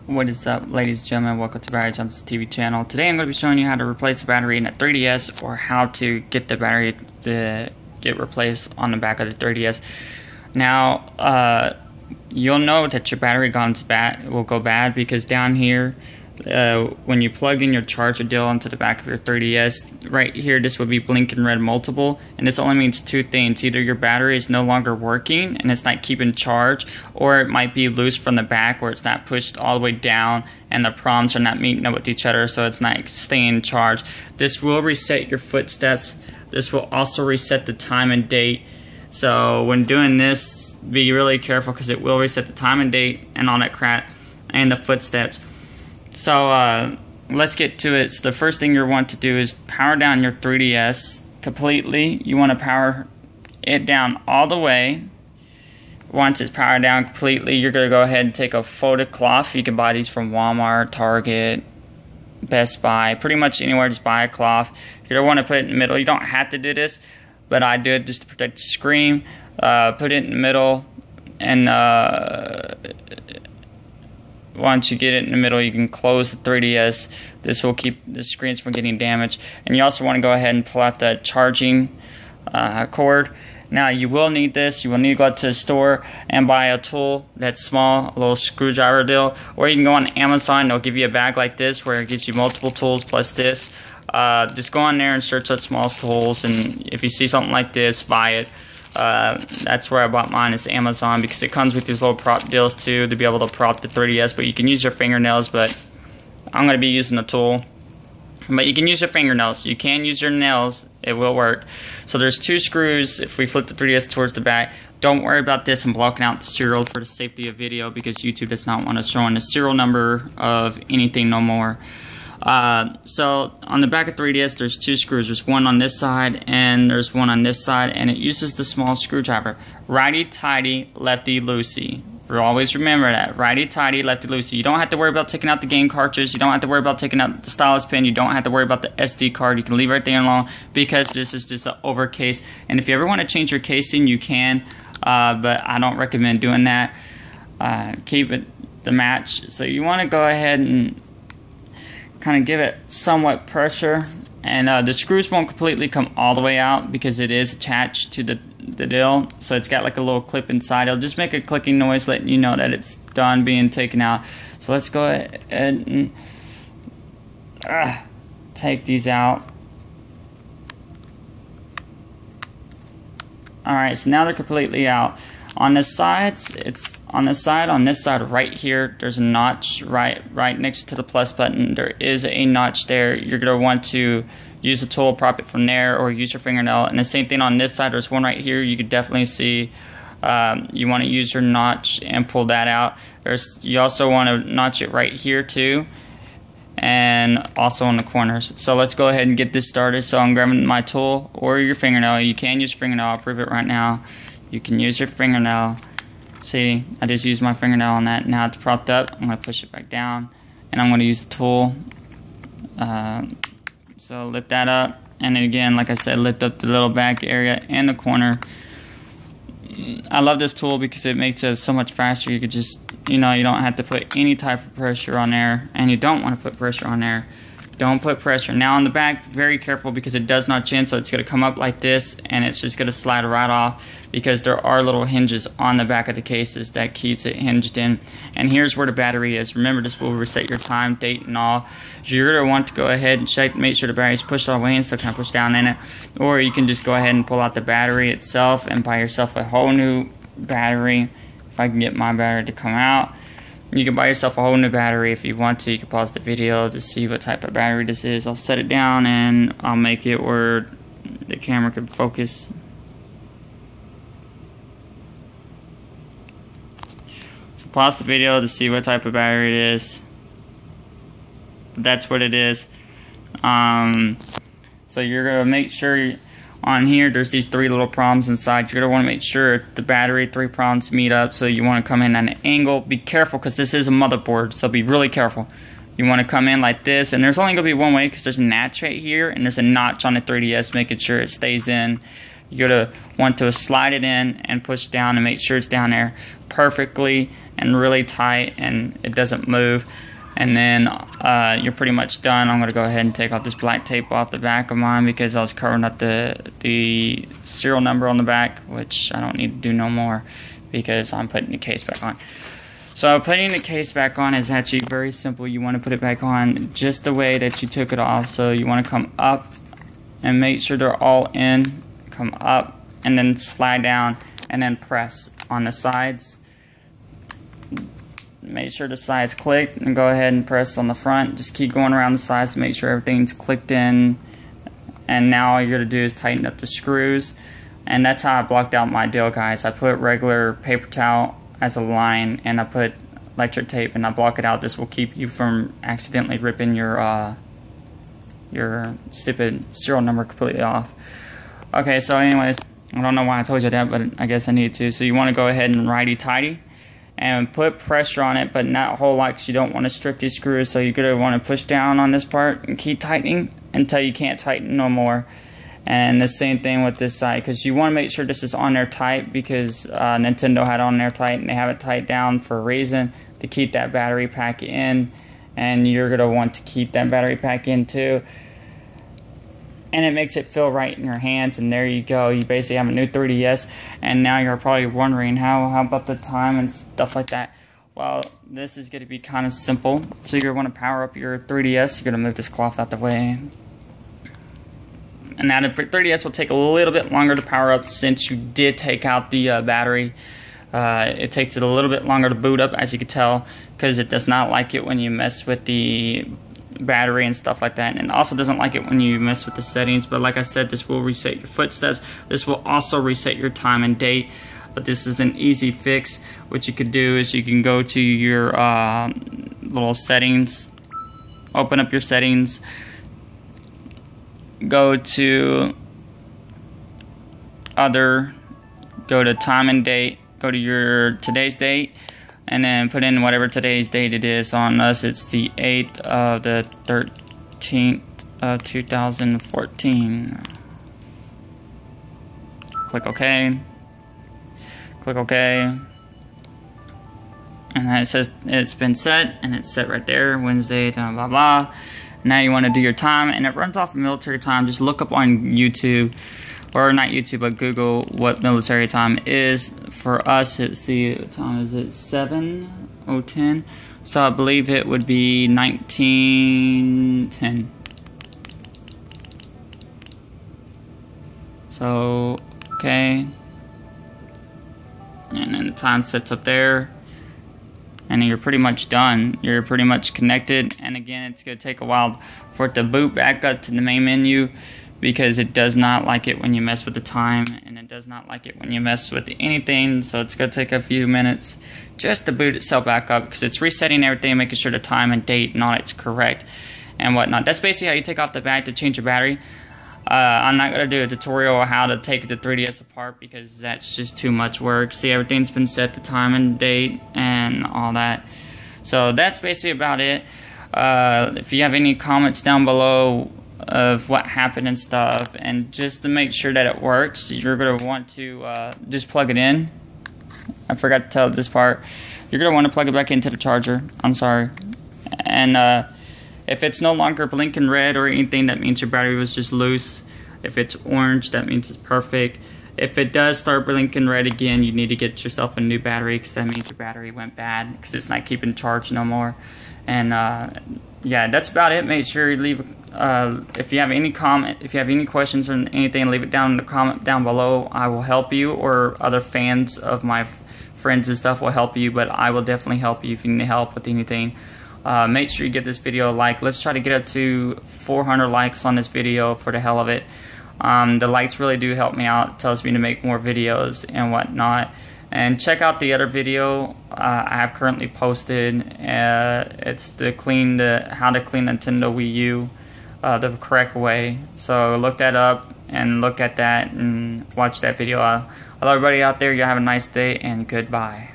What is up, ladies and gentlemen? Welcome to Barry Johnson's TV channel. Today I'm going to be showing you how to replace the battery in a 3DS, or how to get the battery to get replaced on the back of the 3DS. Now, you'll know that your battery will go bad because down here, when you plug in your charger deal into the back of your 3DS, right here this would be blinking red multiple, and this only means two things. Either your battery is no longer working and it's not keeping charge, or it might be loose from the back where it's not pushed all the way down and the proms are not meeting up with each other, so it's not staying charged. This will reset your footsteps. This will also reset the time and date. So when doing this, be really careful because it will reset the time and date and all that crap and the footsteps. So let's get to it. So the first thing you want to do is power down your 3DS completely. You want to power it down all the way. Once it's powered down completely, you're going to go ahead and take a folded cloth. You can buy these from Walmart, Target, Best Buy, pretty much anywhere. Just buy a cloth. You're going to want to put it in the middle. You don't have to do this, but I do it just to protect the screen. Put it in the middle, and once you get it in the middle, you can close the 3DS. This will keep the screens from getting damaged. And you also want to go ahead and pull out the charging cord. Now you will need this. You will need to go out to the store and buy a tool that's small, a little screwdriver deal. Or you can go on Amazon. They'll give you a bag like this where it gives you multiple tools plus this. Just go on there and search out small tools, and if you see something like this, buy it. That's where I bought mine, is Amazon, because it comes with these little prop deals too to be able to prop the 3DS, but you can use your fingernails, but I'm going to be using the tool. But you can use your fingernails. You can use your nails. It will work. So there's two screws. If we flip the 3DS towards the back, don't worry about this. I'm blocking out the serial for the safety of video because YouTube does not want us showing the serial number of anything no more. So on the back of 3DS, there's two screws. There's one on this side and there's one on this side, and it uses the small screwdriver. Righty tighty, lefty loosey. Always remember that. Righty tighty, lefty loosey. You don't have to worry about taking out the game cartridge. You don't have to worry about taking out the stylus pen. You don't have to worry about the SD card. You can leave everything alone because this is just an over case. And if you ever want to change your casing, you can, but I don't recommend doing that. Keep it the match. So you want to go ahead and kind of give it somewhat pressure, and the screws won't completely come all the way out because it is attached to the deal, so it's got like a little clip inside. It'll just make a clicking noise letting you know that it's done being taken out. So let's go ahead and take these out. Alright, so now they're completely out. On the sides, on this side right here, there's a notch right next to the plus button. There is a notch there. You're going to want to use a tool, prop it from there, or use your fingernail. And the same thing on this side. There's one right here. You could definitely see. You want to use your notch and pull that out. You also want to notch it right here too, and also on the corners. So let's go ahead and get this started. So I'm grabbing my tool or your fingernail. You can use your fingernail. I'll prove it right now. You can use your fingernail. See, I just used my fingernail on that. Now it's propped up. I'm going to push it back down, and I'm going to use the tool. So lift that up, and then again, like I said, lift up the little back area and the corner. I love this tool because it makes it so much faster. You could just, you don't have to put any type of pressure on there, and you don't want to put pressure on there. Don't put pressure. Now on the back, very careful because it does notch in, so it's going to come up like this, and it's just going to slide right off because there are little hinges on the back of the cases that keeps it hinged in. And here's where the battery is. Remember, this will reset your time, date, and all. You're going to want to go ahead and check, make sure the battery's pushed all the way in, so kind of push down in it. Or you can just go ahead and pull out the battery itself and buy yourself a whole new battery. If I can get my battery to come out. You can buy yourself a whole new battery if you want to. You can pause the video to see what type of battery this is. I'll set it down and I'll make it where the camera can focus. So pause the video to see what type of battery it is. That's what it is. So you're going to make sure on here there's these three little prongs inside. You're going to want to make sure the battery three prongs meet up, so you want to come in at an angle. Be careful because this is a motherboard, so be really careful. You want to come in like this, and there's only going to be one way because there's a notch right here and there's a notch on the 3DS making sure it stays in. You're going to want to slide it in and push down and make sure it's down there perfectly, and really tight, and it doesn't move. And then you're pretty much done. I'm going to go ahead and take off this black tape off the back of mine because I was covering up the serial number on the back, which I don't need to do no more because I'm putting the case back on. So putting the case back on is actually very simple. You want to put it back on just the way that you took it off. So you want to come up and make sure they're all in. Come up and then slide down and then press on the sides. Make sure the sides click and go ahead and press on the front. Just keep going around the sides to make sure everything's clicked in. And now all you're going to do is tighten up the screws. And that's how I blocked out my deal, guys. I put regular paper towel as a line and I put electric tape and I block it out. This will keep you from accidentally ripping your stupid serial number completely off. Okay, so anyways, I don't know why I told you that, but I guess I need to. So you want to go ahead and righty-tighty and put pressure on it, but not a whole lot because you don't want to strip these screws. So you're going to want to push down on this part and keep tightening until you can't tighten no more. And the same thing with this side, because you want to make sure this is on there tight, because Nintendo had it on there tight and they have it tight down for a reason, to keep that battery pack in. And you're going to want to keep that battery pack in too. And it makes it feel right in your hands, and there you go. You basically have a new 3DS, and now you're probably wondering how about the time and stuff like that. Well, this is going to be kind of simple. So you're going to want to power up your 3DS. You're going to move this cloth out the way. And now the 3DS will take a little bit longer to power up since you did take out the battery. It takes it a little bit longer to boot up, as you can tell, because it does not like it when you mess with the battery and stuff like that, and it also doesn't like it when you mess with the settings. But like I said, this will reset your footsteps. This will also reset your time and date, but this is an easy fix. What you could do is you can go to your little settings, open up your settings, go to other, go to time and date, go to your today's date, and then put in whatever today's date it is. On us, it's the 8th of the 13th of 2014. Click OK. Click OK. And then it says it's been set, and it's set right there, Wednesday, blah, blah, blah. Now you want to do your time, and it runs off of military time. Just look up on YouTube, or not YouTube, but Google what military time is. For us, let's see, what time is it? 7:10. So I believe it would be 1910. So, okay. And then the time sets up there. And you're pretty much done. You're pretty much connected. And again, it's going to take a while for it to boot back up to the main menu, because it does not like it when you mess with the time, and it does not like it when you mess with anything. So it's going to take a few minutes just to boot itself back up, because it's resetting everything, making sure the time and date and all it's correct and whatnot. That's basically how you take off the back to change your battery. I'm not going to do a tutorial on how to take the 3DS apart, because that's just too much work. See, everything's been set, the time and date and all that. So that's basically about it. If you have any comments down below of what happened and stuff, and just to make sure that it works, you're going to want to just plug it in. I forgot to tell this part. You're going to want to plug it back into the charger. I'm sorry. And if it's no longer blinking red or anything, that means your battery was just loose. If it's orange, that means it's perfect. If it does start blinking red again, you need to get yourself a new battery, because that means your battery went bad, because it's not keeping charge no more. And yeah, that's about it. Make sure you leave if you have any comment, if you have any questions or anything, leave it down in the comment down below. I will help you, or other fans of my friends and stuff will help you, but I will definitely help you if you need help with anything. Make sure you give this video a like. Let's try to get up to 400 likes on this video for the hell of it. The likes really do help me out. It tells me to make more videos and whatnot. And check out the other video I have currently posted. It's how to clean Nintendo Wii U the correct way. So look that up and look at that and watch that video. Hello everybody out there. You have a nice day and goodbye.